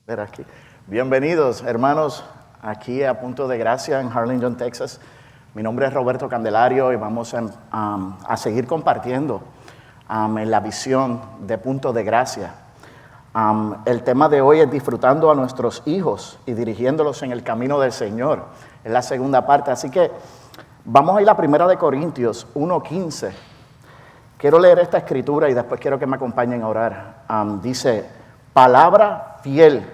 Ver aquí. Bienvenidos, hermanos, aquí a Punto de Gracia en Harlingen, Texas. Mi nombre es Roberto Candelario y vamos a seguir compartiendo en la visión de Punto de Gracia. El tema de hoy es disfrutando a nuestros hijos y dirigiéndolos en el camino del Señor. Es la segunda parte, así que vamos a ir a 1 Corintios 1:15. Quiero leer esta escritura y después quiero que me acompañen a orar. Dice, palabra fiel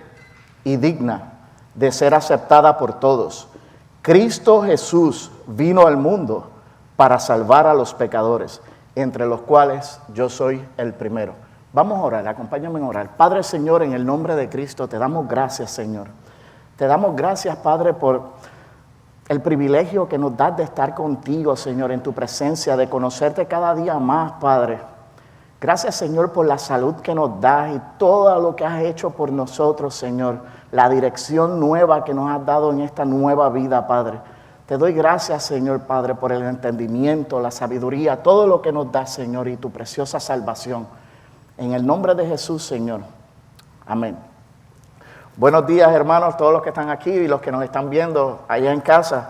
y digna de ser aceptada por todos. Cristo Jesús vino al mundo para salvar a los pecadores, entre los cuales yo soy el primero. Vamos a orar, acompáñame a orar. Padre Señor, en el nombre de Cristo, te damos gracias, Señor. Te damos gracias, Padre, por el privilegio que nos das de estar contigo, Señor, en tu presencia, de conocerte cada día más, Padre. Gracias, Señor, por la salud que nos das y todo lo que has hecho por nosotros, Señor. La dirección nueva que nos has dado en esta nueva vida, Padre. Te doy gracias, Señor, Padre, por el entendimiento, la sabiduría, todo lo que nos das, Señor, y tu preciosa salvación. En el nombre de Jesús, Señor. Amén. Buenos días, hermanos, todos los que están aquí y los que nos están viendo allá en casa.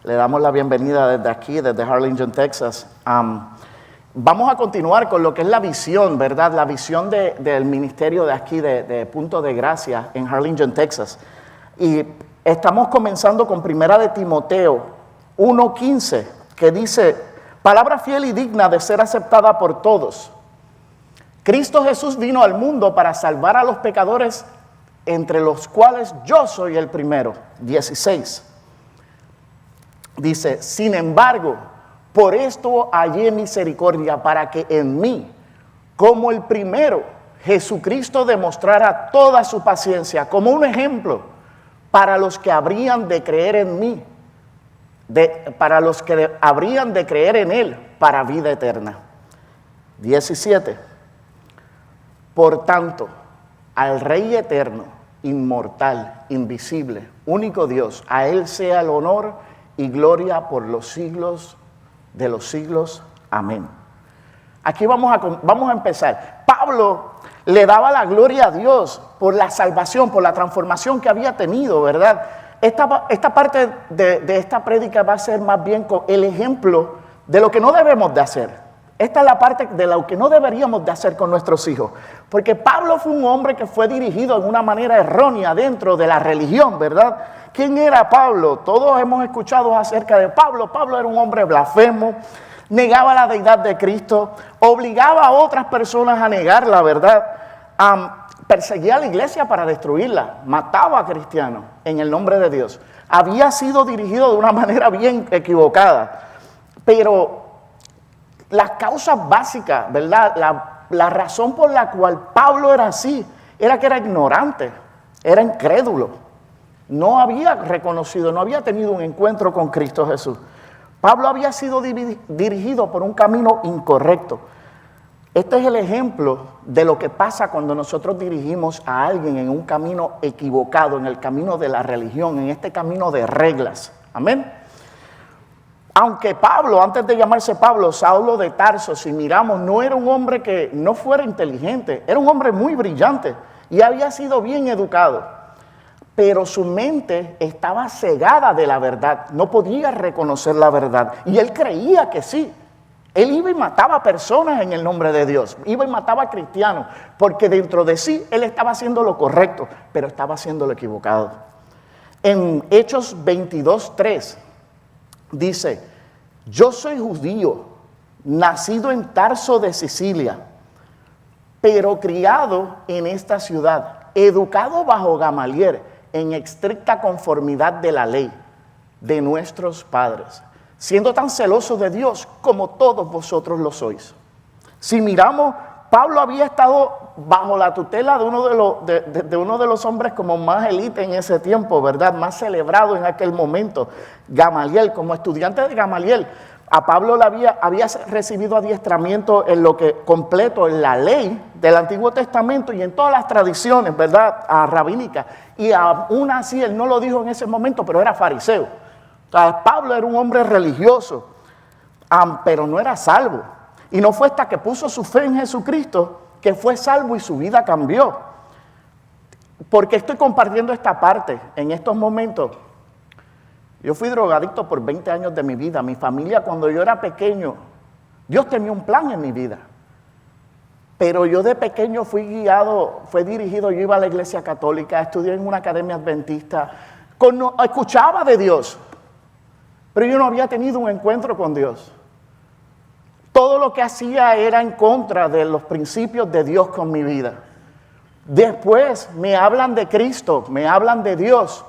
Le damos la bienvenida desde aquí, desde Harlingen, Texas. Vamos a continuar con lo que es la visión, ¿verdad? La visión del ministerio de aquí, de Punto de Gracia en Harlingen, Texas. Y estamos comenzando con 1 Timoteo 1:15, que dice, palabra fiel y digna de ser aceptada por todos. Cristo Jesús vino al mundo para salvar a los pecadores, entre los cuales yo soy el primero. 16. Dice, sin embargo, por esto hallé misericordia para que en mí, como el primero, Jesucristo demostrara toda su paciencia como un ejemplo para los que habrían de creer en mí, para los que habrían de creer en Él para vida eterna. 17. Por tanto, al Rey eterno, inmortal, invisible, único Dios, a Él sea el honor y gloria por los siglos de los siglos. Amén. Aquí vamos a empezar. Pablo le daba la gloria a Dios por la salvación, por la transformación que había tenido, ¿verdad? Esta parte de esta prédica va a ser más bien con el ejemplo de lo que no debemos de hacer. Esta es la parte de lo que no deberíamos de hacer con nuestros hijos. Porque Pablo fue un hombre que fue dirigido de una manera errónea dentro de la religión, ¿verdad? ¿Quién era Pablo? Todos hemos escuchado acerca de Pablo. Pablo era un hombre blasfemo, negaba la deidad de Cristo, obligaba a otras personas a negarla, ¿verdad? Perseguía a la iglesia para destruirla, mataba a cristianos en el nombre de Dios. Había sido dirigido de una manera bien equivocada, pero las causas básicas, ¿verdad? La razón por la cual Pablo era así, era que era ignorante, era incrédulo. No había reconocido, no había tenido un encuentro con Cristo Jesús. Pablo había sido dirigido por un camino incorrecto. Este es el ejemplo de lo que pasa cuando nosotros dirigimos a alguien en un camino equivocado, en el camino de la religión, en este camino de reglas. Amén. Aunque Pablo, antes de llamarse Pablo, Saulo de Tarso, si miramos, no era un hombre que no fuera inteligente, era un hombre muy brillante y había sido bien educado, pero su mente estaba cegada de la verdad, no podía reconocer la verdad y él creía que sí. Él iba y mataba personas en el nombre de Dios, iba y mataba cristianos, porque dentro de sí él estaba haciendo lo correcto, pero estaba haciendo lo equivocado. En Hechos 22:3 dice, yo soy judío, nacido en Tarso de Sicilia, pero criado en esta ciudad, educado bajo Gamaliel, en estricta conformidad de la ley de nuestros padres, siendo tan celoso de Dios como todos vosotros lo sois. Si miramos, Pablo había estado bajo la tutela de uno de los hombres como más élite en ese tiempo, ¿verdad? Más celebrado en aquel momento, Gamaliel. Como estudiante de Gamaliel, a Pablo había recibido adiestramiento en lo que completo en la ley del Antiguo Testamento y en todas las tradiciones, ¿verdad? Rabínicas. Y aún así, él no lo dijo en ese momento, pero era fariseo. O sea, Pablo era un hombre religioso, pero no era salvo. Y no fue hasta que puso su fe en Jesucristo que fue salvo y su vida cambió. ¿Por qué estoy compartiendo esta parte en estos momentos? Yo fui drogadicto por 20 años de mi vida. Mi familia, cuando yo era pequeño, Dios tenía un plan en mi vida. Pero yo de pequeño fui dirigido, yo iba a la iglesia católica, estudié en una academia adventista, escuchaba de Dios, pero yo no había tenido un encuentro con Dios. Todo lo que hacía era en contra de los principios de Dios con mi vida. Después me hablan de Cristo, me hablan de Dios.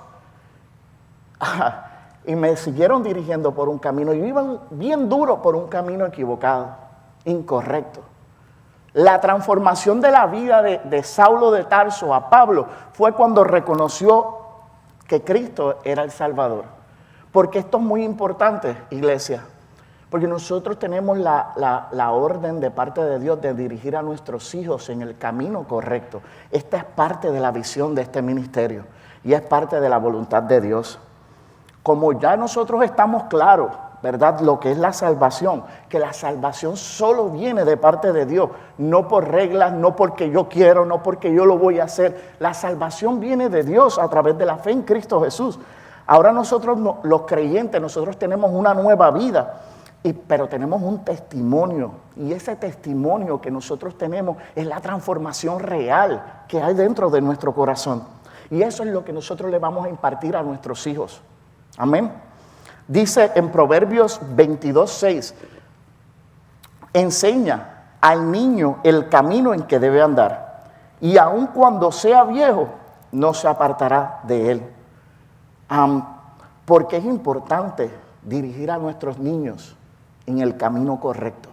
Y me siguieron dirigiendo por un camino. Yo iba bien duro por un camino equivocado, incorrecto. La transformación de la vida de Saulo de Tarso a Pablo fue cuando reconoció que Cristo era el Salvador. Porque esto es muy importante, iglesia. Porque nosotros tenemos la orden de parte de Dios de dirigir a nuestros hijos en el camino correcto. Esta es parte de la visión de este ministerio y es parte de la voluntad de Dios. Como ya nosotros estamos claros, ¿verdad? Lo que es la salvación, que la salvación solo viene de parte de Dios, no por reglas, no porque yo quiero, no porque yo lo voy a hacer. La salvación viene de Dios a través de la fe en Cristo Jesús. Ahora nosotros, los creyentes, nosotros tenemos una nueva vida. Pero tenemos un testimonio, y ese testimonio que nosotros tenemos es la transformación real que hay dentro de nuestro corazón. Y eso es lo que nosotros le vamos a impartir a nuestros hijos. Amén. Dice en Proverbios 22:6, enseña al niño el camino en que debe andar, y aun cuando sea viejo, no se apartará de él. Porque es importante dirigir a nuestros niños en el camino correcto.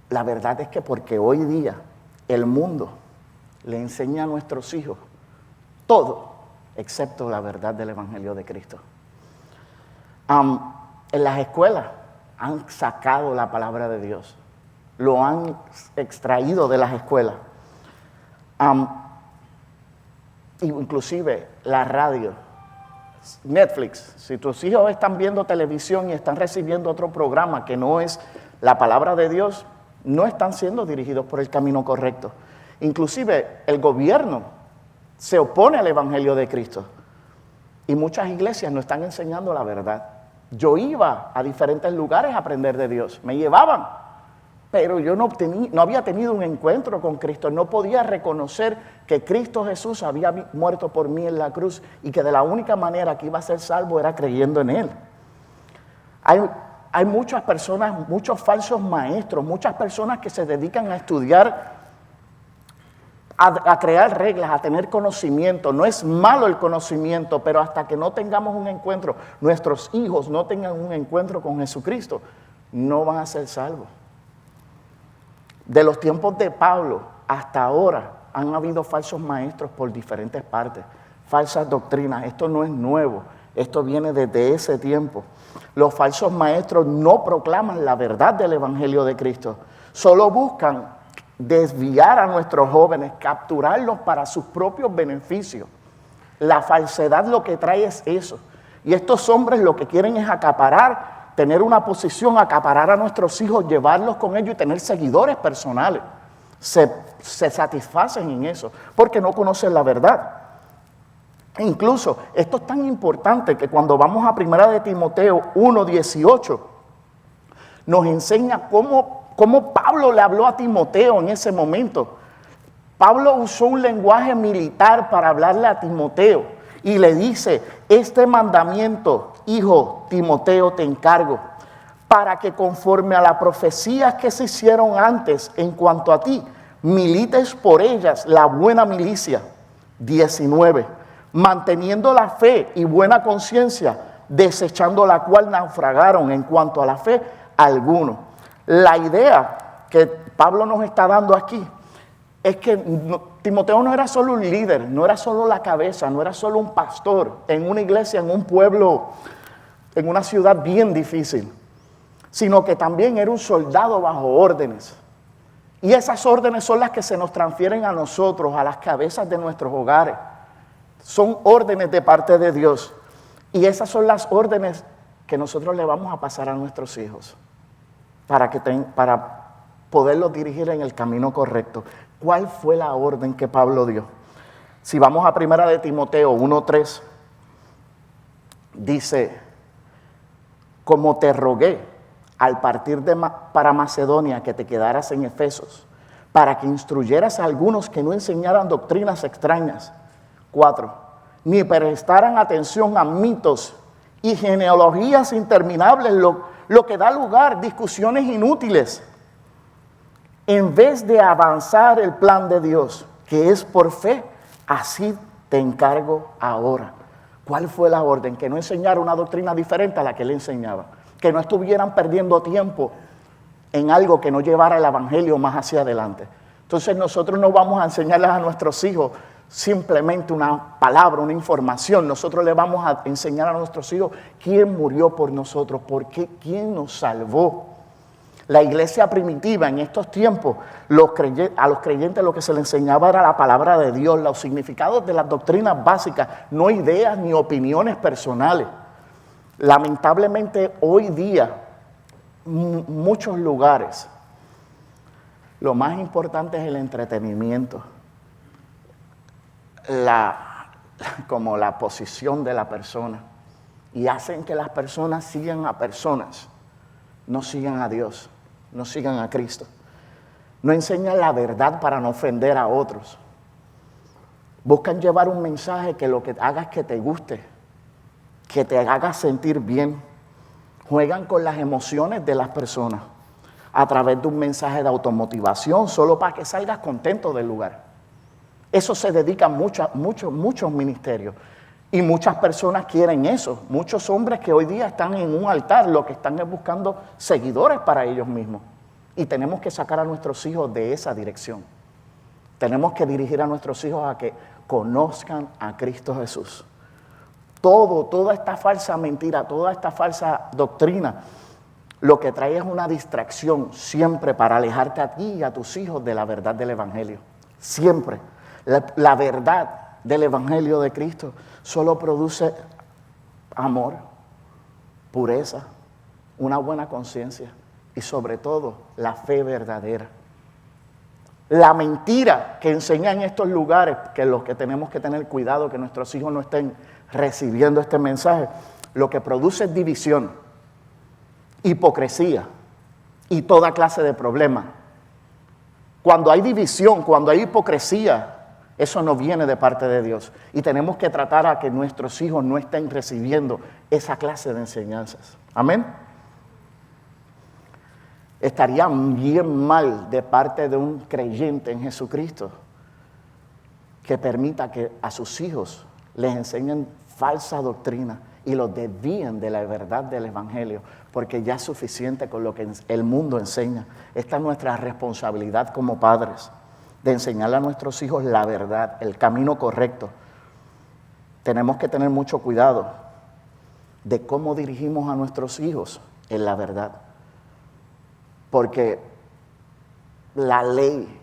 La verdad es que porque hoy día el mundo le enseña a nuestros hijos todo excepto la verdad del Evangelio de Cristo. En las escuelas han sacado la palabra de Dios, lo han extraído de las escuelas. Inclusive la radio, Netflix, si tus hijos están viendo televisión y están recibiendo otro programa que no es la palabra de Dios, no están siendo dirigidos por el camino correcto. Inclusive el gobierno se opone al Evangelio de Cristo y muchas iglesias no están enseñando la verdad. Yo iba a diferentes lugares a aprender de Dios, me llevaban, pero yo no había tenido un encuentro con Cristo, no podía reconocer que Cristo Jesús había muerto por mí en la cruz y que de la única manera que iba a ser salvo era creyendo en Él. Hay muchas personas, muchos falsos maestros, muchas personas que se dedican a estudiar, a crear reglas, a tener conocimiento. No es malo el conocimiento, pero hasta que no tengamos un encuentro, nuestros hijos no tengan un encuentro con Jesucristo, no van a ser salvos. De los tiempos de Pablo hasta ahora han habido falsos maestros por diferentes partes, falsas doctrinas. Esto no es nuevo, esto viene desde ese tiempo. Los falsos maestros no proclaman la verdad del Evangelio de Cristo, solo buscan desviar a nuestros jóvenes, capturarlos para sus propios beneficios. La falsedad lo que trae es eso. Y estos hombres lo que quieren es acaparar, tener una posición, acaparar a nuestros hijos, llevarlos con ellos y tener seguidores personales. Se satisfacen en eso, porque no conocen la verdad. E incluso, esto es tan importante que cuando vamos a 1 de Timoteo 1:18, nos enseña cómo Pablo le habló a Timoteo en ese momento. Pablo usó un lenguaje militar para hablarle a Timoteo y le dice, este mandamiento, hijo Timoteo, te encargo, para que conforme a las profecías que se hicieron antes en cuanto a ti, milites por ellas la buena milicia. 19. Manteniendo la fe y buena conciencia, desechando la cual naufragaron en cuanto a la fe algunos. La idea que Pablo nos está dando aquí es que Timoteo no era solo un líder, no era solo la cabeza, no era solo un pastor en una iglesia, en un pueblo, en una ciudad bien difícil, sino que también era un soldado bajo órdenes. Y esas órdenes son las que se nos transfieren a nosotros, a las cabezas de nuestros hogares. Son órdenes de parte de Dios. Y esas son las órdenes que nosotros le vamos a pasar a nuestros hijos para poderlos dirigir en el camino correcto. ¿Cuál fue la orden que Pablo dio? Si vamos a 1 de Timoteo 1:3, dice, como te rogué al partir para Macedonia que te quedaras en Efesos, para que instruyeras a algunos que no enseñaran doctrinas extrañas. 4, ni prestaran atención a mitos y genealogías interminables, lo que da lugar a discusiones inútiles, en vez de avanzar el plan de Dios, que es por fe. Así te encargo ahora. ¿Cuál fue la orden? Que no enseñara una doctrina diferente a la que él enseñaba. Que no estuvieran perdiendo tiempo en algo que no llevara el evangelio más hacia adelante. Entonces nosotros no vamos a enseñarles a nuestros hijos simplemente una palabra, una información. Nosotros le vamos a enseñar a nuestros hijos quién murió por nosotros, por qué, quién nos salvó. La iglesia primitiva en estos tiempos, a los creyentes lo que se les enseñaba era la palabra de Dios, los significados de las doctrinas básicas, no ideas ni opiniones personales. Lamentablemente hoy día, muchos lugares, lo más importante es el entretenimiento, como la posición de la persona, y hacen que las personas sigan a personas, no sigan a Dios. No sigan a Cristo. No enseñan la verdad para no ofender a otros. Buscan llevar un mensaje que lo que haga es que te guste, que te haga sentir bien. Juegan con las emociones de las personas a través de un mensaje de automotivación solo para que salgas contento del lugar. Eso se dedican muchos ministerios. Y muchas personas quieren eso. Muchos hombres que hoy día están en un altar, lo que están es buscando seguidores para ellos mismos. Y tenemos que sacar a nuestros hijos de esa dirección. Tenemos que dirigir a nuestros hijos a que conozcan a Cristo Jesús. Toda esta falsa mentira, toda esta falsa doctrina, lo que trae es una distracción siempre para alejarte a ti y a tus hijos de la verdad del Evangelio. Siempre. La verdad del Evangelio de Cristo solo produce amor, pureza, una buena conciencia y sobre todo la fe verdadera. La mentira que enseña en estos lugares, que los que tenemos que tener cuidado que nuestros hijos no estén recibiendo este mensaje, lo que produce es división, hipocresía y toda clase de problemas. Cuando hay división, cuando hay hipocresía, eso no viene de parte de Dios. Y tenemos que tratar a que nuestros hijos no estén recibiendo esa clase de enseñanzas. Amén. Estaría bien mal de parte de un creyente en Jesucristo que permita que a sus hijos les enseñen falsa doctrina y los desvíen de la verdad del Evangelio, porque ya es suficiente con lo que el mundo enseña. Esta es nuestra responsabilidad como padres, de enseñarle a nuestros hijos la verdad, el camino correcto. Tenemos que tener mucho cuidado de cómo dirigimos a nuestros hijos en la verdad. Porque la ley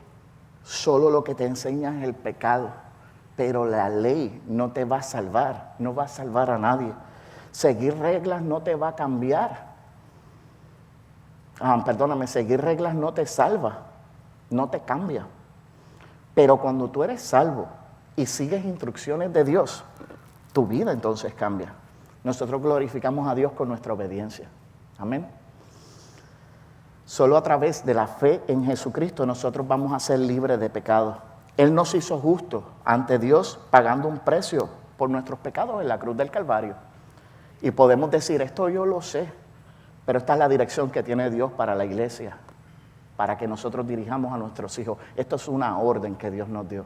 solo lo que te enseña es el pecado, pero la ley no te va a salvar, no va a salvar a nadie. Seguir reglas no te va a cambiar. Seguir reglas no te salva, no te cambia. Pero cuando tú eres salvo y sigues instrucciones de Dios, tu vida entonces cambia. Nosotros glorificamos a Dios con nuestra obediencia. Amén. Solo a través de la fe en Jesucristo nosotros vamos a ser libres de pecado. Él nos hizo justos ante Dios pagando un precio por nuestros pecados en la cruz del Calvario. Y podemos decir, esto yo lo sé, pero esta es la dirección que tiene Dios para la iglesia, para que nosotros dirijamos a nuestros hijos. Esto es una orden que Dios nos dio.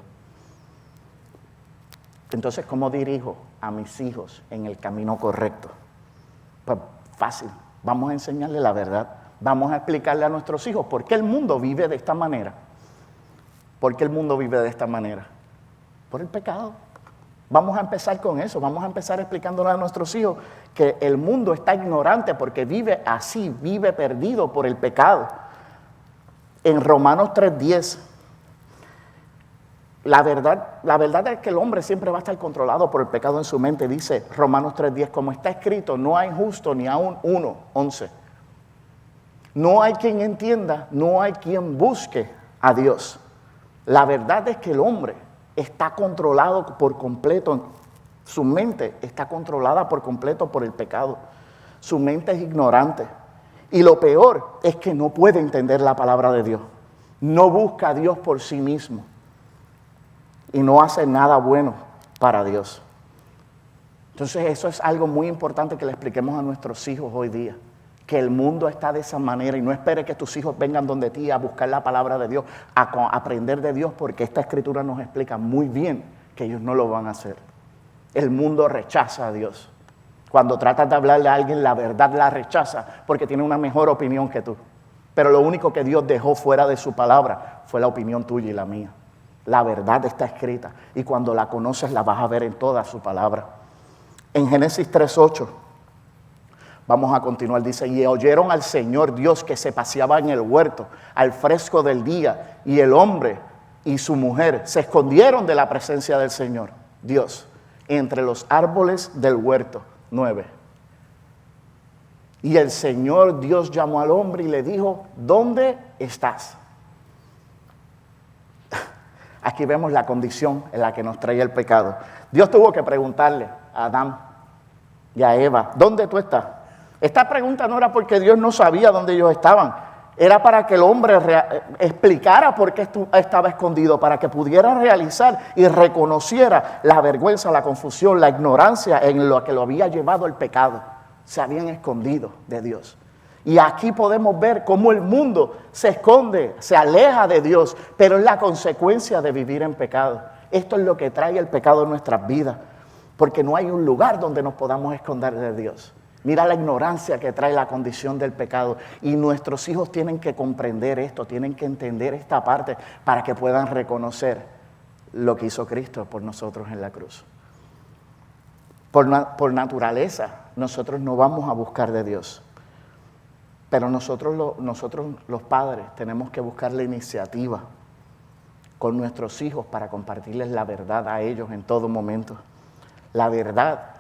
Entonces, ¿cómo dirijo a mis hijos en el camino correcto? Pues fácil, vamos a enseñarles la verdad. Vamos a explicarle a nuestros hijos por qué el mundo vive de esta manera. ¿Por qué el mundo vive de esta manera? Por el pecado. Vamos a empezar con eso, vamos a empezar explicándole a nuestros hijos que el mundo está ignorante porque vive así, vive perdido por el pecado. En Romanos 3:10, la verdad es que el hombre siempre va a estar controlado por el pecado en su mente. Dice Romanos 3:10, como está escrito, no hay justo ni aun uno. 11. No hay quien entienda, no hay quien busque a Dios. La verdad es que el hombre está controlado por completo, su mente está controlada por completo por el pecado. Su mente es ignorante. Y lo peor es que no puede entender la palabra de Dios. No busca a Dios por sí mismo. Y no hace nada bueno para Dios. Entonces eso es algo muy importante que le expliquemos a nuestros hijos hoy día. Que el mundo está de esa manera y no espere que tus hijos vengan donde ti a buscar la palabra de Dios, a aprender de Dios, porque esta escritura nos explica muy bien que ellos no lo van a hacer. El mundo rechaza a Dios. Cuando tratas de hablarle a alguien, la verdad la rechaza porque tiene una mejor opinión que tú. Pero lo único que Dios dejó fuera de su palabra fue la opinión tuya y la mía. La verdad está escrita y cuando la conoces la vas a ver en toda su palabra. En Génesis 3:8. Vamos a continuar, dice, y oyeron al Señor Dios que se paseaba en el huerto al fresco del día, y el hombre y su mujer se escondieron de la presencia del Señor Dios entre los árboles del huerto. 9. Y el Señor Dios llamó al hombre y le dijo, ¿dónde estás? Aquí vemos la condición en la que nos trae el pecado. Dios tuvo que preguntarle a Adán y a Eva, ¿dónde tú estás? Esta pregunta no era porque Dios no sabía dónde ellos estaban, era para que el hombre explicara por qué estaba escondido, para que pudiera realizar y reconociera la vergüenza, la confusión, la ignorancia en lo que lo había llevado el pecado. Se habían escondido de Dios. Y aquí podemos ver cómo el mundo se esconde, se aleja de Dios, pero es la consecuencia de vivir en pecado. Esto es lo que trae el pecado en nuestras vidas, porque no hay un lugar donde nos podamos esconder de Dios. Mira la ignorancia que trae la condición del pecado. Y nuestros hijos tienen que comprender esto, tienen que entender esta parte para que puedan reconocer lo que hizo Cristo por nosotros en la cruz. Por naturaleza, nosotros no vamos a buscar de Dios. Pero nosotros los padres tenemos que buscar la iniciativa con nuestros hijos para compartirles la verdad a ellos en todo momento. La verdad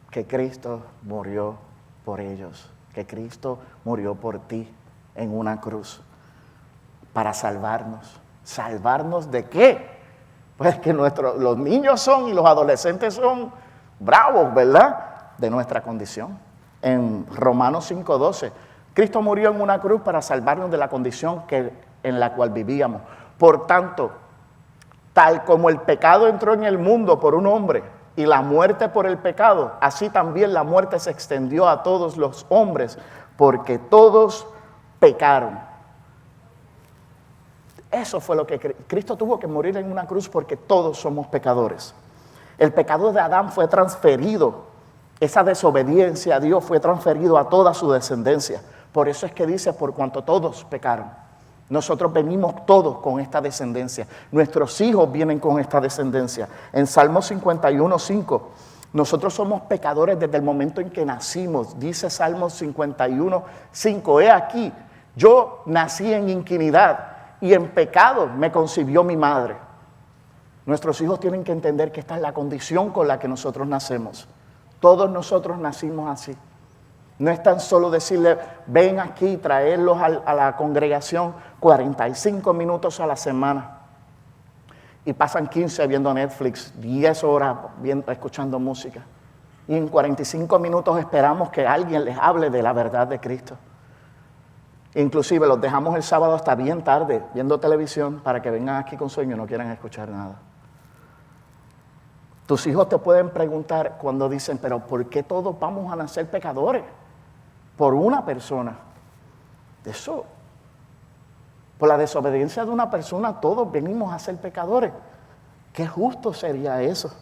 que Cristo murió por ellos, que Cristo murió por ti en una cruz para salvarnos. ¿Salvarnos de qué? Pues que los niños y los adolescentes son bravos, ¿verdad? De nuestra condición. En Romanos 5:12, Cristo murió en una cruz para salvarnos de la condición en la cual vivíamos. Por tanto, tal como el pecado entró en el mundo por un hombre, y la muerte por el pecado, así también la muerte se extendió a todos los hombres, porque todos pecaron. Eso fue lo que Cristo tuvo que morir en una cruz, porque todos somos pecadores. El pecado de Adán fue transferido, esa desobediencia a Dios fue transferido a toda su descendencia. Por eso es que dice, por cuanto todos pecaron. Nosotros venimos todos con esta descendencia. Nuestros hijos vienen con esta descendencia. En Salmo 51:5, nosotros somos pecadores desde el momento en que nacimos. Dice Salmo 51:5, he aquí, yo nací en iniquidad y en pecado me concibió mi madre. Nuestros hijos tienen que entender que esta es la condición con la que nosotros nacemos. Todos nosotros nacimos así. No es tan solo decirle, ven aquí, traerlos a la congregación 45 minutos a la semana. Y pasan 15 viendo Netflix, 10 horas escuchando música. Y en 45 minutos esperamos que alguien les hable de la verdad de Cristo. Inclusive los dejamos el sábado hasta bien tarde viendo televisión para que vengan aquí con sueño y no quieran escuchar nada. Tus hijos te pueden preguntar cuando dicen, pero ¿por qué todos vamos a nacer pecadores? Por una persona. Eso, por la desobediencia de una persona, todos venimos a ser pecadores. ¿Qué justo sería eso?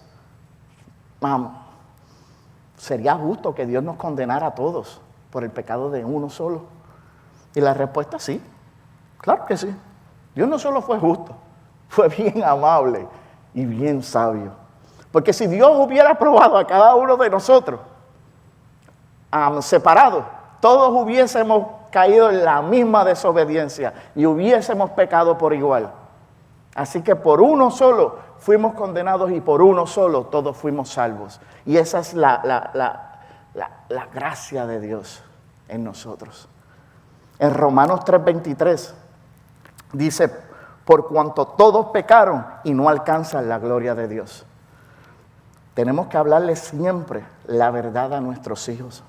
¿Sería justo que Dios nos condenara a todos por el pecado de uno solo? Y la respuesta es sí, claro que sí. Dios no solo fue justo, fue bien amable y bien sabio. Porque si Dios hubiera aprobado a cada uno de nosotros separados, todos hubiésemos caído en la misma desobediencia y hubiésemos pecado por igual. Así que por uno solo fuimos condenados y por uno solo todos fuimos salvos. Y esa es la gracia de Dios en nosotros. En Romanos 3:23 dice, por cuanto todos pecaron y no alcanzan la gloria de Dios. Tenemos que hablarle siempre la verdad a nuestros hijos.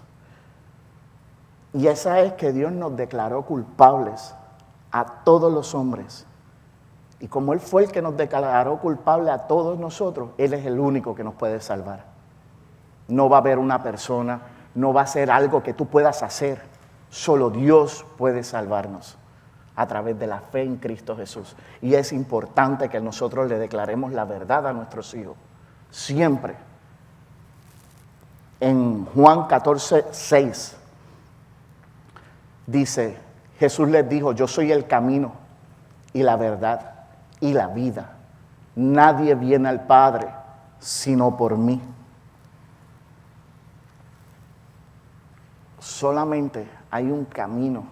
Y esa es que Dios nos declaró culpables a todos los hombres. Y como Él fue el que nos declaró culpables a todos nosotros, Él es el único que nos puede salvar. No va a haber una persona, no va a ser algo que tú puedas hacer. Solo Dios puede salvarnos a través de la fe en Cristo Jesús. Y es importante que nosotros le declaremos la verdad a nuestros hijos. Siempre. En Juan 14:6 dice, Jesús les dijo, yo soy el camino y la verdad y la vida. Nadie viene al Padre sino por mí. Solamente hay un camino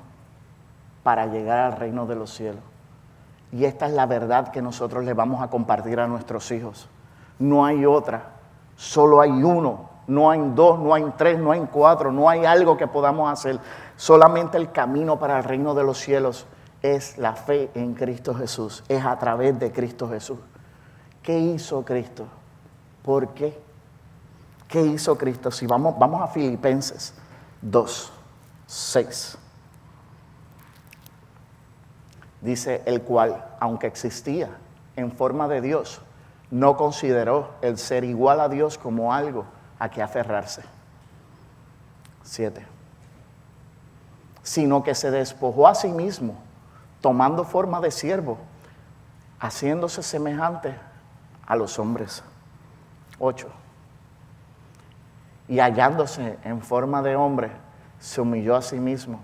para llegar al reino de los cielos. Y esta es la verdad que nosotros le vamos a compartir a nuestros hijos. No hay otra, solo hay uno. No hay dos, no hay tres, no hay cuatro, no hay algo que podamos hacer. Solamente el camino para el reino de los cielos es la fe en Cristo Jesús. Es a través de Cristo Jesús. ¿Qué hizo Cristo? ¿Por qué? ¿Qué hizo Cristo? Si vamos a Filipenses 2:6. Dice, el cual, aunque existía en forma de Dios, no consideró el ser igual a Dios como algo a que aferrarse. 7. Sino que se despojó a sí mismo, tomando forma de siervo, haciéndose semejante a los hombres. 8. Y hallándose en forma de hombre, se humilló a sí mismo,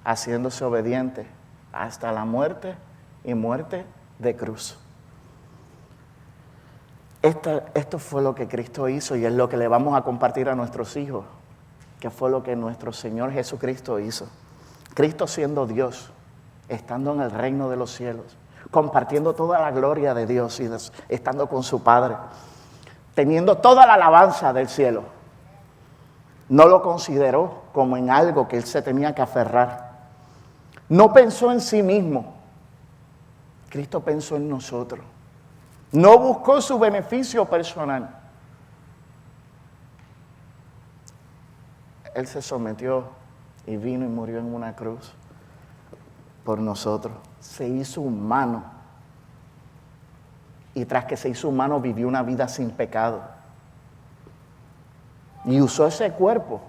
haciéndose obediente hasta la muerte y muerte de cruz. Esto fue lo que Cristo hizo y es lo que le vamos a compartir a nuestros hijos, que fue lo que nuestro Señor Jesucristo hizo. Cristo siendo Dios, estando en el reino de los cielos, compartiendo toda la gloria de Dios y estando con su Padre, teniendo toda la alabanza del cielo, no lo consideró como en algo que Él se tenía que aferrar. No pensó en sí mismo, Cristo pensó en nosotros. No buscó su beneficio personal. Él se sometió y vino y murió en una cruz por nosotros. Se hizo humano. Y tras que se hizo humano, vivió una vida sin pecado. Y usó ese cuerpo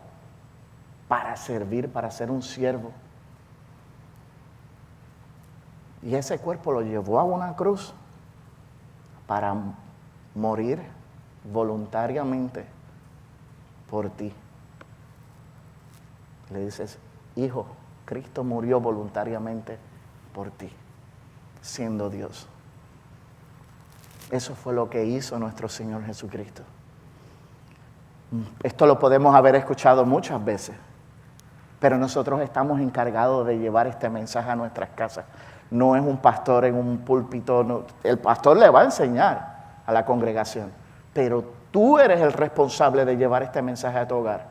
para servir, para ser un siervo. Y ese cuerpo lo llevó a una cruz para morir voluntariamente por ti. Le dices, hijo, Cristo murió voluntariamente por ti, siendo Dios. Eso fue lo que hizo nuestro Señor Jesucristo. Esto lo podemos haber escuchado muchas veces, pero nosotros estamos encargados de llevar este mensaje a nuestras casas. No es un pastor en un púlpito, no. El pastor le va a enseñar a la congregación, pero tú eres el responsable de llevar este mensaje a tu hogar.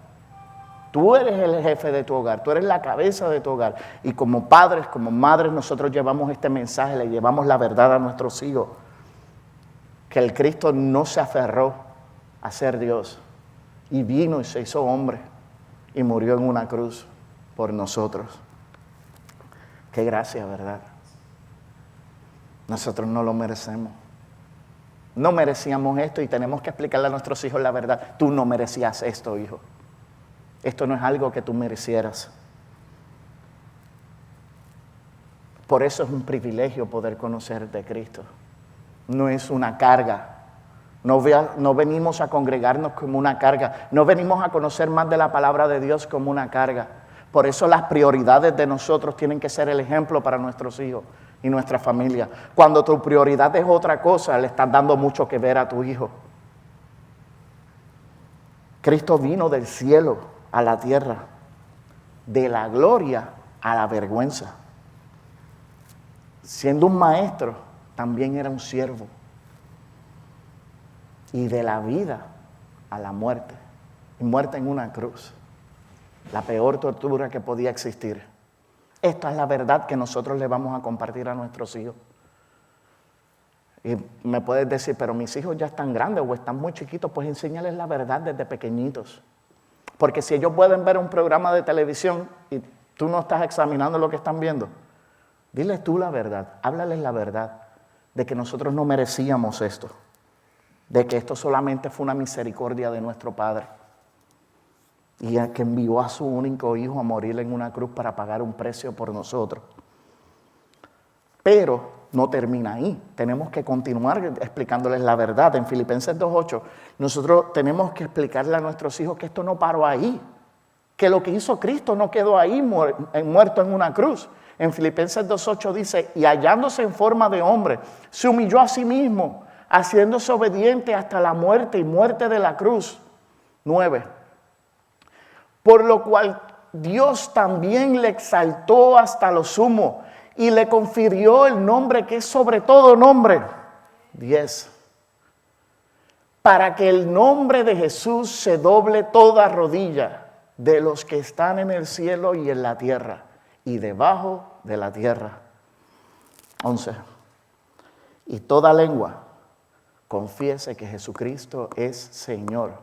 Tú eres el jefe de tu hogar, tú eres la cabeza de tu hogar. Y como padres, como madres, nosotros llevamos este mensaje, le llevamos la verdad a nuestros hijos. Que el Cristo no se aferró a ser Dios y vino y se hizo hombre y murió en una cruz por nosotros. Qué gracia, ¿verdad? Nosotros no lo merecemos. No merecíamos esto y tenemos que explicarle a nuestros hijos la verdad. Tú no merecías esto, hijo. Esto no es algo que tú merecieras. Por eso es un privilegio poder conocer de Cristo. No es una carga. No venimos a congregarnos como una carga. No venimos a conocer más de la palabra de Dios como una carga. Por eso las prioridades de nosotros tienen que ser el ejemplo para nuestros hijos y nuestra familia. Cuando tu prioridad es otra cosa, le estás dando mucho que ver a tu hijo. Cristo vino del cielo a la tierra, de la gloria a la vergüenza. Siendo un maestro, también era un siervo. Y de la vida a la muerte. Y muerte en una cruz. La peor tortura que podía existir. Esta es la verdad que nosotros le vamos a compartir a nuestros hijos. Y me puedes decir, pero mis hijos ya están grandes o están muy chiquitos, pues enséñales la verdad desde pequeñitos. Porque si ellos pueden ver un programa de televisión y tú no estás examinando lo que están viendo, diles tú la verdad, háblales la verdad de que nosotros no merecíamos esto, de que esto solamente fue una misericordia de nuestro Padre y que envió a su único hijo a morir en una cruz para pagar un precio por nosotros. Pero no termina ahí, tenemos que continuar explicándoles la verdad. En Filipenses 2:8, nosotros tenemos que explicarle a nuestros hijos que esto no paró ahí, que lo que hizo Cristo no quedó ahí muerto en una cruz. En Filipenses 2:8 dice, y hallándose en forma de hombre, se humilló a sí mismo, haciéndose obediente hasta la muerte y muerte de la cruz. 9. Por lo cual Dios también le exaltó hasta lo sumo y le confirió el nombre que es sobre todo nombre. 10. Para que el nombre de Jesús se doble toda rodilla de los que están en el cielo y en la tierra y debajo de la tierra. 11. Y toda lengua confiese que Jesucristo es Señor,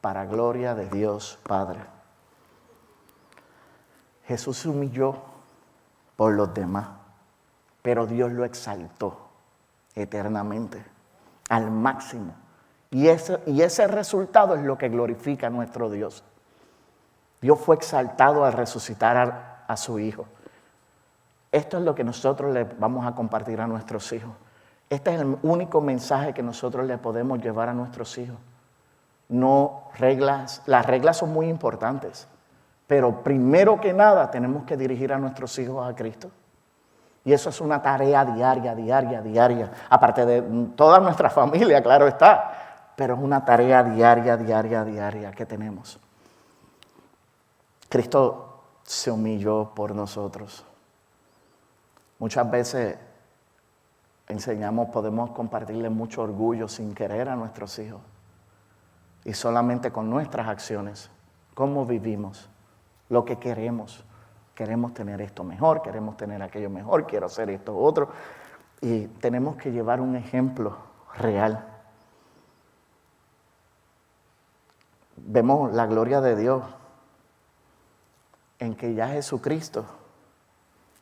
para gloria de Dios Padre. Jesús se humilló por los demás, pero Dios lo exaltó eternamente, al máximo. Y ese resultado es lo que glorifica a nuestro Dios. Dios fue exaltado al resucitar a su Hijo. Esto es lo que nosotros le vamos a compartir a nuestros hijos. Este es el único mensaje que nosotros le podemos llevar a nuestros hijos. No reglas, las reglas son muy importantes, pero primero que nada tenemos que dirigir a nuestros hijos a Cristo. Y eso es una tarea diaria, aparte de toda nuestra familia, claro está, pero es una tarea diaria que tenemos. Cristo se humilló por nosotros. Muchas veces podemos compartirle mucho orgullo sin querer a nuestros hijos. Y solamente con nuestras acciones, cómo vivimos, lo que queremos. Queremos tener esto mejor, queremos tener aquello mejor, quiero hacer esto otro. Y tenemos que llevar un ejemplo real. Vemos la gloria de Dios en que ya Jesucristo,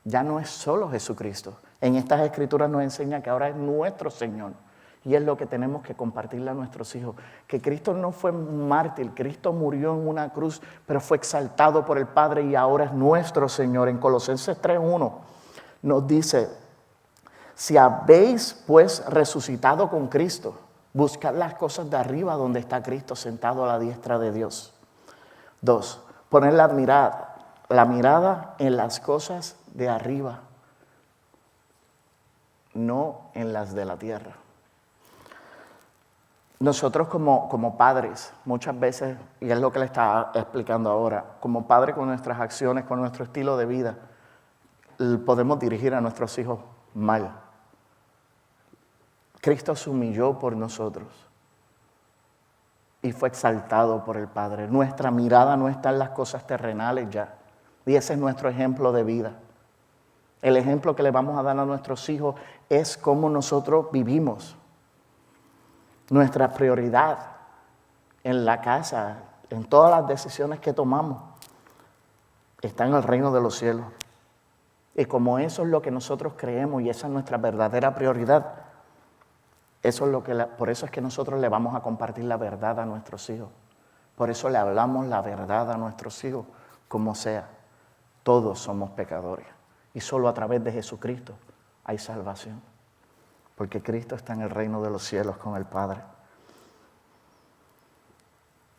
ya no es solo Jesucristo. En estas escrituras nos enseña que ahora es nuestro Señor. Y es lo que tenemos que compartirle a nuestros hijos. Que Cristo no fue un mártir, Cristo murió en una cruz, pero fue exaltado por el Padre y ahora es nuestro Señor. En Colosenses 3:1 nos dice, si habéis pues resucitado con Cristo, buscad las cosas de arriba donde está Cristo sentado a la diestra de Dios. 2, poner la mirada en las cosas de arriba, no en las de la tierra. Nosotros como padres, muchas veces, y es lo que le estaba explicando ahora, como padres con nuestras acciones, con nuestro estilo de vida, podemos dirigir a nuestros hijos mal. Cristo se humilló por nosotros y fue exaltado por el Padre. Nuestra mirada no está en las cosas terrenales ya, y ese es nuestro ejemplo de vida. El ejemplo que le vamos a dar a nuestros hijos es cómo nosotros vivimos. Nuestra prioridad en la casa, en todas las decisiones que tomamos, está en el reino de los cielos. Y como eso es lo que nosotros creemos y esa es nuestra verdadera prioridad, por eso es que nosotros le vamos a compartir la verdad a nuestros hijos. Por eso le hablamos la verdad a nuestros hijos, como sea. Todos somos pecadores y solo a través de Jesucristo hay salvación. Porque Cristo está en el reino de los cielos con el Padre.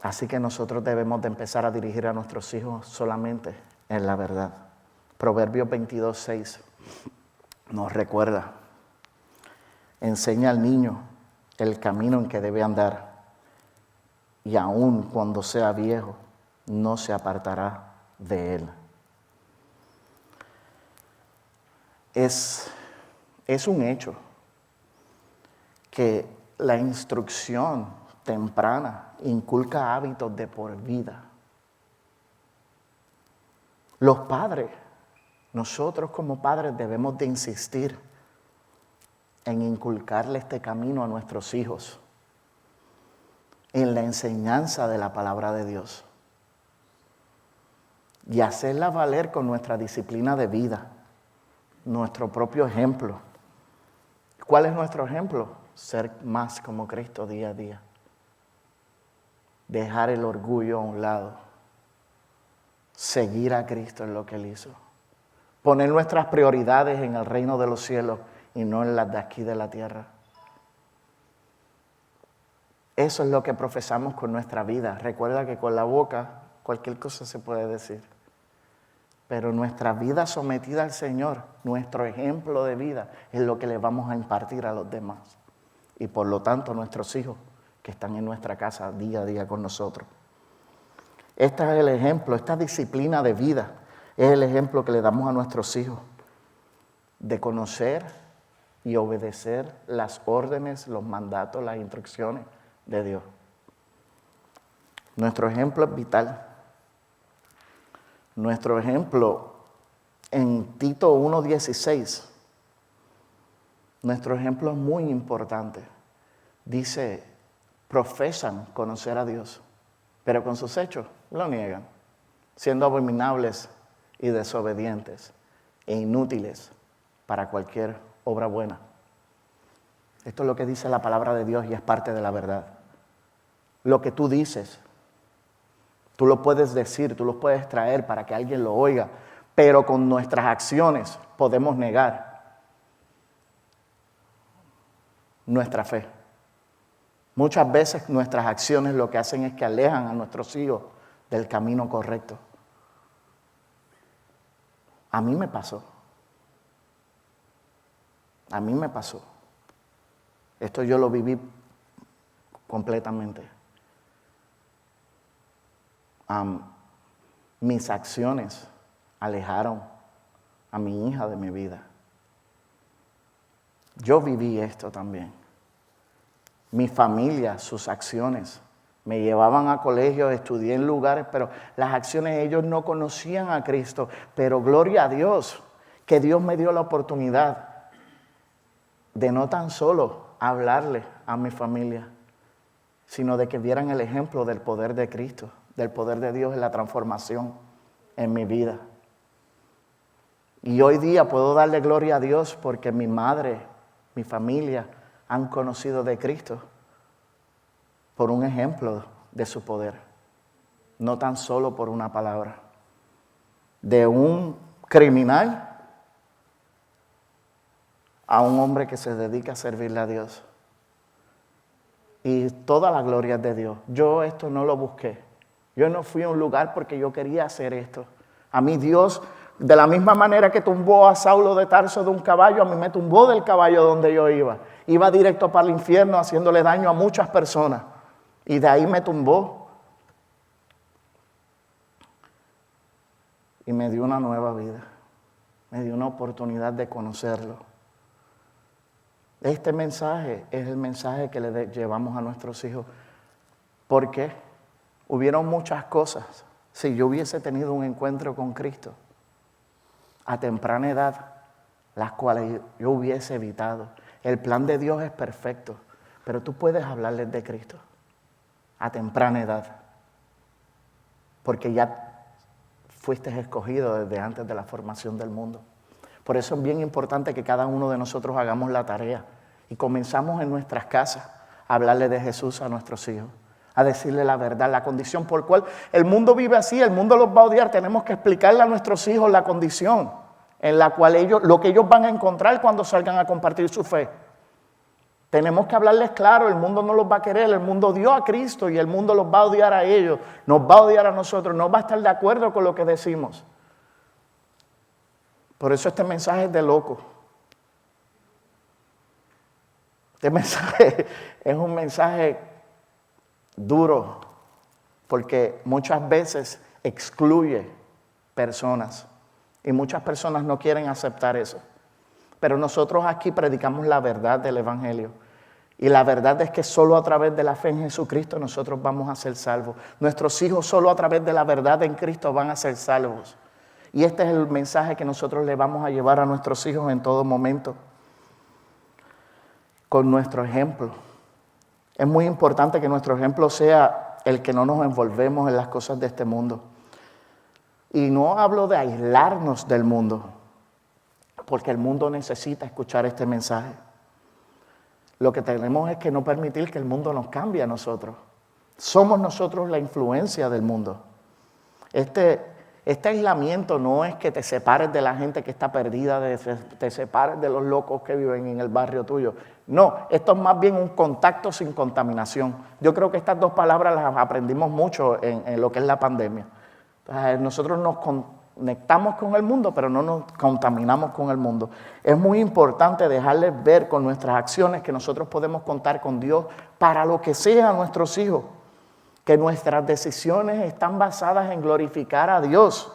Así que nosotros debemos de empezar a dirigir a nuestros hijos solamente en la verdad. Proverbios 22:6 nos recuerda, enseña al niño el camino en que debe andar y aun cuando sea viejo no se apartará de él. Es un hecho que la instrucción temprana inculca hábitos de por vida. Los padres, nosotros como padres debemos de insistir en inculcarle este camino a nuestros hijos, en la enseñanza de la palabra de Dios y hacerla valer con nuestra disciplina de vida, nuestro propio ejemplo. ¿Cuál es nuestro ejemplo? Ser más como Cristo día a día. Dejar el orgullo a un lado. Seguir a Cristo en lo que Él hizo. Poner nuestras prioridades en el reino de los cielos y no en las de aquí de la tierra. Eso es lo que profesamos con nuestra vida. Recuerda que con la boca cualquier cosa se puede decir. Pero nuestra vida sometida al Señor, nuestro ejemplo de vida, es lo que le vamos a impartir a los demás. Y por lo tanto, nuestros hijos que están en nuestra casa día a día con nosotros. Este es el ejemplo, esta disciplina de vida es el ejemplo que le damos a nuestros hijos de conocer y obedecer las órdenes, los mandatos, las instrucciones de Dios. Nuestro ejemplo es vital. Nuestro ejemplo en Tito 1:16, nuestro ejemplo es muy importante. Dice, profesan conocer a Dios, pero con sus hechos lo niegan, siendo abominables y desobedientes e inútiles para cualquier obra buena. Esto es lo que dice la palabra de Dios y es parte de la verdad. Lo que tú dices, tú lo puedes decir, tú lo puedes traer para que alguien lo oiga, pero con nuestras acciones podemos negar nuestra fe. Muchas veces nuestras acciones lo que hacen es que alejan a nuestros hijos del camino correcto. A mí me pasó. A mí me pasó. Esto yo lo viví completamente. Mis acciones alejaron a mi hija de mi vida. Yo viví esto también. Mi familia, sus acciones, me llevaban a colegios, estudié en lugares, pero las acciones, ellos no conocían a Cristo. Pero gloria a Dios, que Dios me dio la oportunidad de no tan solo hablarle a mi familia, sino de que vieran el ejemplo del poder de Cristo, del poder de Dios en la transformación en mi vida. Y hoy día puedo darle gloria a Dios porque mi madre, mi familia han conocido de Cristo por un ejemplo de su poder, no tan solo por una palabra. De un criminal a un hombre que se dedica a servirle a Dios. Y toda la gloria es de Dios. Yo esto no lo busqué. Yo no fui a un lugar porque yo quería hacer esto. A mí Dios, de la misma manera que tumbó a Saulo de Tarso de un caballo, a mí me tumbó del caballo donde yo iba. Iba directo para el infierno haciéndole daño a muchas personas. Y de ahí me tumbó. Y me dio una nueva vida. Me dio una oportunidad de conocerlo. Este mensaje es el mensaje que le llevamos a nuestros hijos. ¿Por qué? Hubieron muchas cosas. Si yo hubiese tenido un encuentro con Cristo a temprana edad, las cuales yo hubiese evitado. El plan de Dios es perfecto, pero tú puedes hablarles de Cristo a temprana edad, porque ya fuiste escogido desde antes de la formación del mundo. Por eso es bien importante que cada uno de nosotros hagamos la tarea y comenzamos en nuestras casas a hablarle de Jesús a nuestros hijos, a decirle la verdad, la condición por cual el mundo vive así, el mundo los va a odiar. Tenemos que explicarle a nuestros hijos la condición en la cual lo que ellos van a encontrar cuando salgan a compartir su fe. Tenemos que hablarles claro, el mundo no los va a querer, el mundo dio a Cristo y el mundo los va a odiar a ellos, nos va a odiar a nosotros, no va a estar de acuerdo con lo que decimos. Por eso este mensaje es de loco. Este mensaje es un mensaje duro, porque muchas veces excluye personas y muchas personas no quieren aceptar eso. Pero nosotros aquí predicamos la verdad del Evangelio. Y la verdad es que solo a través de la fe en Jesucristo nosotros vamos a ser salvos. Nuestros hijos solo a través de la verdad en Cristo van a ser salvos. Y este es el mensaje que nosotros le vamos a llevar a nuestros hijos en todo momento. con nuestro ejemplo. Es muy importante que nuestro ejemplo sea el que no nos envolvemos en las cosas de este mundo. Y no hablo de aislarnos del mundo, porque el mundo necesita escuchar este mensaje. Lo que tenemos es que no permitir que el mundo nos cambie a nosotros. Somos nosotros la influencia del mundo. Este aislamiento no es que te separes de la gente que está perdida, te separes de los locos que viven en el barrio tuyo. No, esto es más bien un contacto sin contaminación. Yo creo que estas dos palabras las aprendimos mucho en lo que es la pandemia. Nosotros nos conectamos con el mundo, pero no nos contaminamos con el mundo. Es muy importante dejarles ver con nuestras acciones que nosotros podemos contar con Dios para lo que sea nuestros hijos. Que nuestras decisiones están basadas en glorificar a Dios.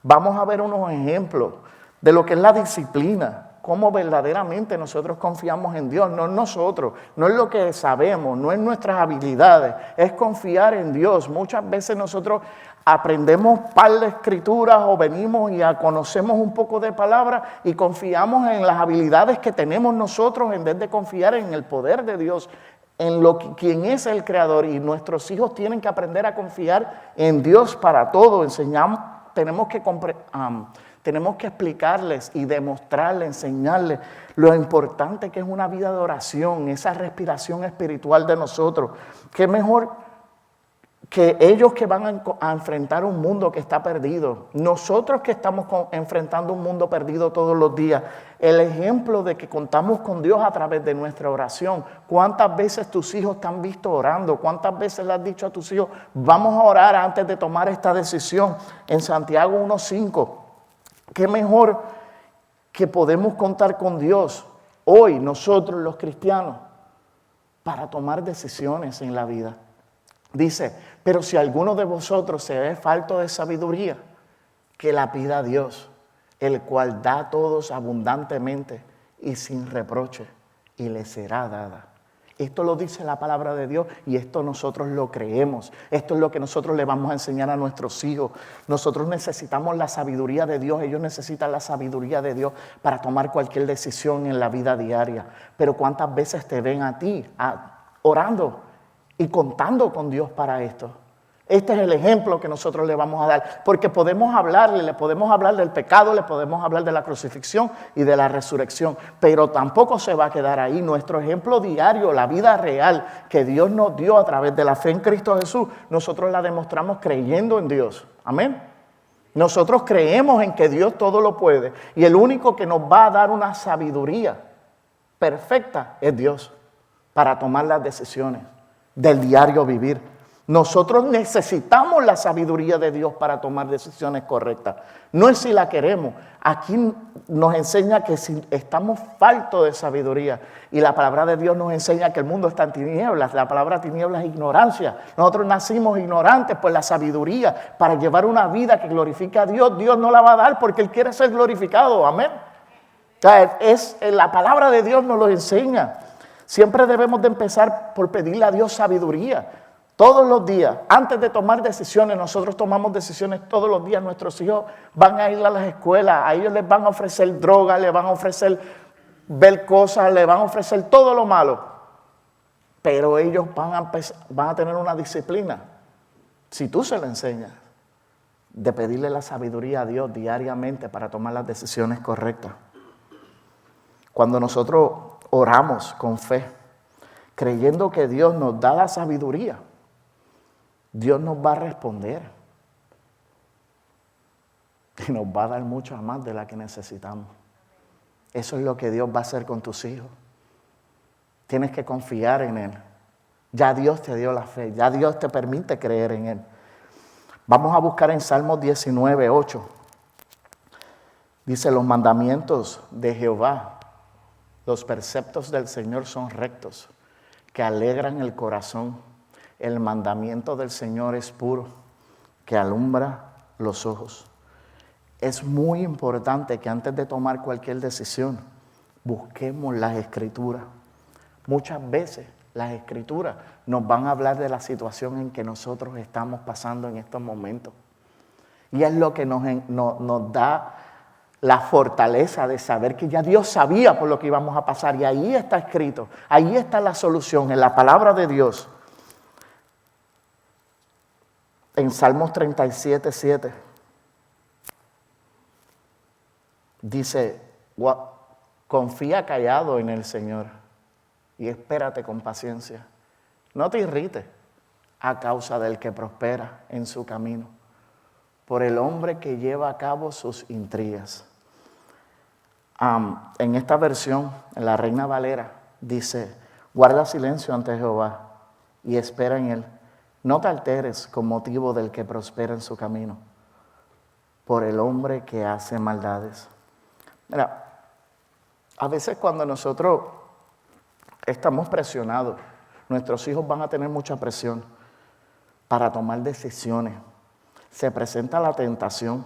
Vamos a ver unos ejemplos de lo que es la disciplina, cómo verdaderamente nosotros confiamos en Dios, no en nosotros, no en lo que sabemos, no en nuestras habilidades, es confiar en Dios. Muchas veces nosotros aprendemos par de escrituras o venimos y conocemos un poco de palabra y confiamos en las habilidades que tenemos nosotros en vez de confiar en el poder de Dios, en quien es el Creador, y nuestros hijos tienen que aprender a confiar en Dios para todo. Tenemos que explicarles y demostrarles, enseñarles lo importante que es una vida de oración, esa respiración espiritual de nosotros. Qué mejor que ellos que van a enfrentar un mundo que está perdido, nosotros que estamos enfrentando un mundo perdido todos los días, el ejemplo de que contamos con Dios a través de nuestra oración. ¿Cuántas veces tus hijos te han visto orando? ¿Cuántas veces le has dicho a tus hijos, vamos a orar antes de tomar esta decisión? En Santiago 1:5, qué mejor que podemos contar con Dios hoy, nosotros los cristianos, para tomar decisiones en la vida. Dice, pero si alguno de vosotros se ve falto de sabiduría, que la pida a Dios, el cual da a todos abundantemente y sin reproche, y le será dada. Esto lo dice la palabra de Dios y esto nosotros lo creemos. Esto es lo que nosotros le vamos a enseñar a nuestros hijos. Nosotros necesitamos la sabiduría de Dios, ellos necesitan la sabiduría de Dios para tomar cualquier decisión en la vida diaria. Pero ¿cuántas veces te ven a ti orando y contando con Dios para esto? Este es el ejemplo que nosotros le vamos a dar, porque podemos hablarle, le podemos hablar del pecado, le podemos hablar de la crucifixión y de la resurrección, pero tampoco se va a quedar ahí. Nuestro ejemplo diario, la vida real que Dios nos dio a través de la fe en Cristo Jesús, nosotros la demostramos creyendo en Dios. Amén. Nosotros creemos en que Dios todo lo puede y el único que nos va a dar una sabiduría perfecta es Dios para tomar las decisiones del diario vivir. Nosotros necesitamos la sabiduría de Dios para tomar decisiones correctas. No es si la queremos. Aquí nos enseña que si estamos faltos de sabiduría, y la palabra de Dios nos enseña que el mundo está en tinieblas. La palabra tinieblas es ignorancia. Nosotros nacimos ignorantes, pues la sabiduría para llevar una vida que glorifique a Dios, Dios no la va a dar porque Él quiere ser glorificado. Amén. O sea, la palabra de Dios nos lo enseña. Siempre debemos de empezar por pedirle a Dios sabiduría. Todos los días, antes de tomar decisiones, nosotros tomamos decisiones todos los días. Nuestros hijos van a ir a las escuelas, a ellos les van a ofrecer drogas, les van a ofrecer ver cosas, les van a ofrecer todo lo malo. Pero ellos van a tener una disciplina, si tú se la enseñas, de pedirle la sabiduría a Dios diariamente para tomar las decisiones correctas. Cuando nosotros oramos con fe, creyendo que Dios nos da la sabiduría, Dios nos va a responder y nos va a dar mucho más de la que necesitamos. Eso es lo que Dios va a hacer con tus hijos. Tienes que confiar en Él. Ya Dios te dio la fe, ya Dios te permite creer en Él. Vamos a buscar en Salmos 19:8. Dice, los mandamientos de Jehová, los preceptos del Señor son rectos, que alegran el corazón. El mandamiento del Señor es puro, que alumbra los ojos. Es muy importante que antes de tomar cualquier decisión, busquemos las Escrituras. Muchas veces las Escrituras nos van a hablar de la situación en que nosotros estamos pasando en estos momentos. Y es lo que nos da la fortaleza de saber que ya Dios sabía por lo que íbamos a pasar y ahí está escrito, ahí está la solución en la palabra de Dios. En Salmos 37:7 dice, confía callado en el Señor y espérate con paciencia. No te irrites a causa del que prospera en su camino, por el hombre que lleva a cabo sus intrigas. En esta versión, en la Reina Valera, dice, guarda silencio ante Jehová y espera en él. No te alteres con motivo del que prospera en su camino, por el hombre que hace maldades. Mira, a veces cuando nosotros estamos presionados, nuestros hijos van a tener mucha presión para tomar decisiones. Se presenta la tentación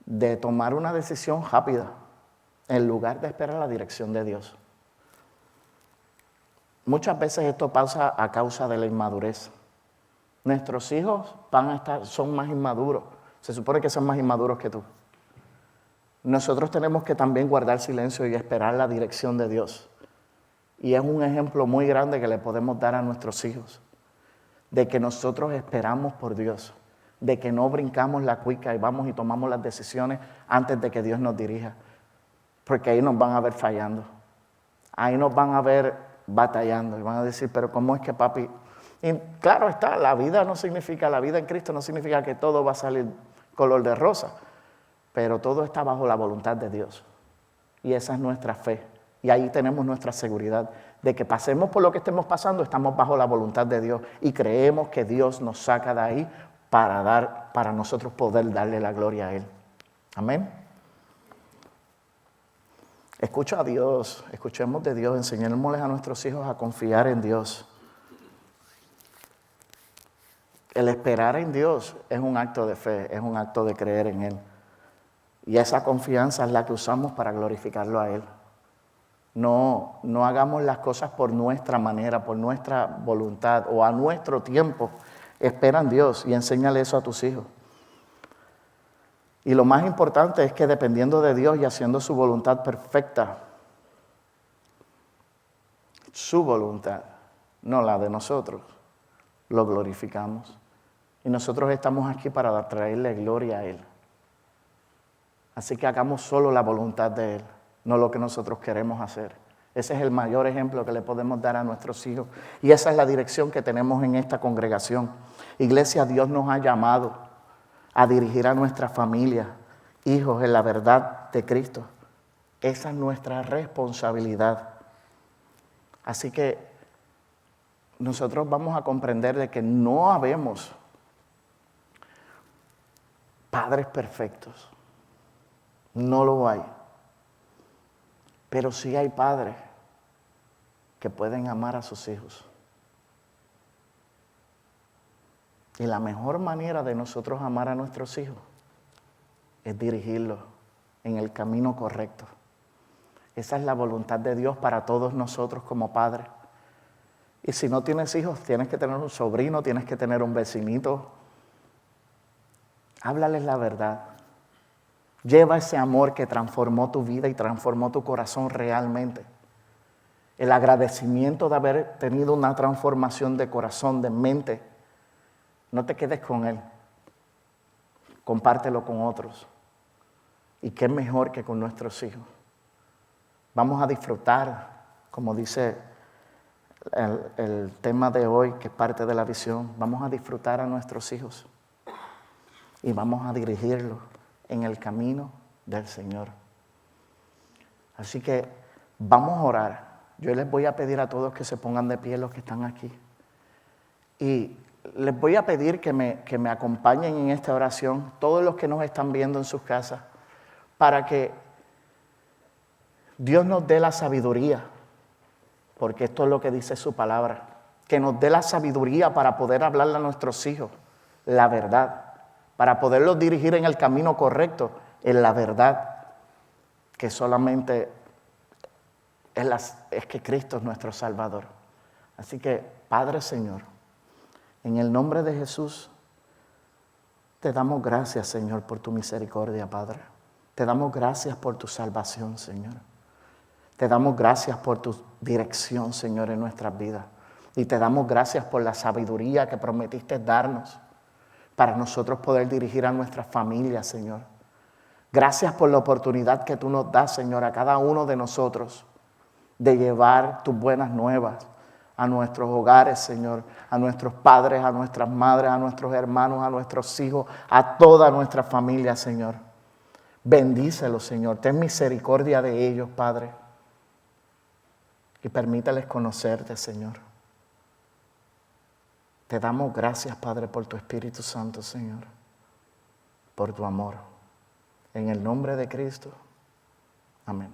de tomar una decisión rápida en lugar de esperar la dirección de Dios. Muchas veces esto pasa a causa de la inmadurez. Nuestros hijos son más inmaduros. Se supone que son más inmaduros que tú. Nosotros tenemos que también guardar silencio y esperar la dirección de Dios. Y es un ejemplo muy grande que le podemos dar a nuestros hijos, de que nosotros esperamos por Dios, de que no brincamos la cuica y vamos y tomamos las decisiones antes de que Dios nos dirija, porque ahí nos van a ver fallando, ahí nos van a ver batallando y van a decir, pero ¿cómo es que papi? Y claro está, la vida en Cristo no significa que todo va a salir color de rosa, pero todo está bajo la voluntad de Dios y esa es nuestra fe. Y ahí tenemos nuestra seguridad de que pasemos por lo que estemos pasando, estamos bajo la voluntad de Dios y creemos que Dios nos saca de ahí para nosotros poder darle la gloria a Él. Amén. Escucha a Dios, escuchemos de Dios, enseñémosles a nuestros hijos a confiar en Dios. El esperar en Dios es un acto de fe, es un acto de creer en Él. Y esa confianza es la que usamos para glorificarlo a Él. No hagamos las cosas por nuestra manera, por nuestra voluntad o a nuestro tiempo. Espera en Dios y enséñale eso a tus hijos. Y lo más importante es que dependiendo de Dios y haciendo su voluntad perfecta, su voluntad, no la de nosotros, lo glorificamos. Y nosotros estamos aquí para traerle gloria a Él. Así que hagamos solo la voluntad de Él, no lo que nosotros queremos hacer. Ese es el mayor ejemplo que le podemos dar a nuestros hijos. Y esa es la dirección que tenemos en esta congregación. Iglesia, Dios nos ha llamado a dirigir a nuestra familia, hijos en la verdad de Cristo. Esa es nuestra responsabilidad. Así que nosotros vamos a comprender de que no habemos padres perfectos. No lo hay. Pero sí hay padres que pueden amar a sus hijos. Y la mejor manera de nosotros amar a nuestros hijos es dirigirlos en el camino correcto. Esa es la voluntad de Dios para todos nosotros como padres. Y si no tienes hijos, tienes que tener un sobrino, tienes que tener un vecinito. Háblales la verdad. Lleva ese amor que transformó tu vida y transformó tu corazón realmente. El agradecimiento de haber tenido una transformación de corazón, de mente. No te quedes con él. Compártelo con otros. Y qué mejor que con nuestros hijos. Vamos a disfrutar, como dice el tema de hoy, que es parte de la visión. Vamos a disfrutar a nuestros hijos. Y vamos a dirigirlos en el camino del Señor. Así que vamos a orar. Yo les voy a pedir a todos que se pongan de pie los que están aquí. Y les voy a pedir que me acompañen en esta oración, todos los que nos están viendo en sus casas, para que Dios nos dé la sabiduría, porque esto es lo que dice su palabra, que nos dé la sabiduría para poder hablarle a nuestros hijos la verdad, para poderlos dirigir en el camino correcto, en la verdad, que solamente es que Cristo es nuestro Salvador. Así que, Padre Señor, en el nombre de Jesús, te damos gracias, Señor, por tu misericordia, Padre. Te damos gracias por tu salvación, Señor. Te damos gracias por tu dirección, Señor, en nuestras vidas. Y te damos gracias por la sabiduría que prometiste darnos para nosotros poder dirigir a nuestras familias, Señor. Gracias por la oportunidad que tú nos das, Señor, a cada uno de nosotros de llevar tus buenas nuevas a nuestros hogares, Señor, a nuestros padres, a nuestras madres, a nuestros hermanos, a nuestros hijos, a toda nuestra familia, Señor. Bendícelos, Señor. Ten misericordia de ellos, Padre. Y permíteles conocerte, Señor. Te damos gracias, Padre, por tu Espíritu Santo, Señor, por tu amor. En el nombre de Cristo. Amén.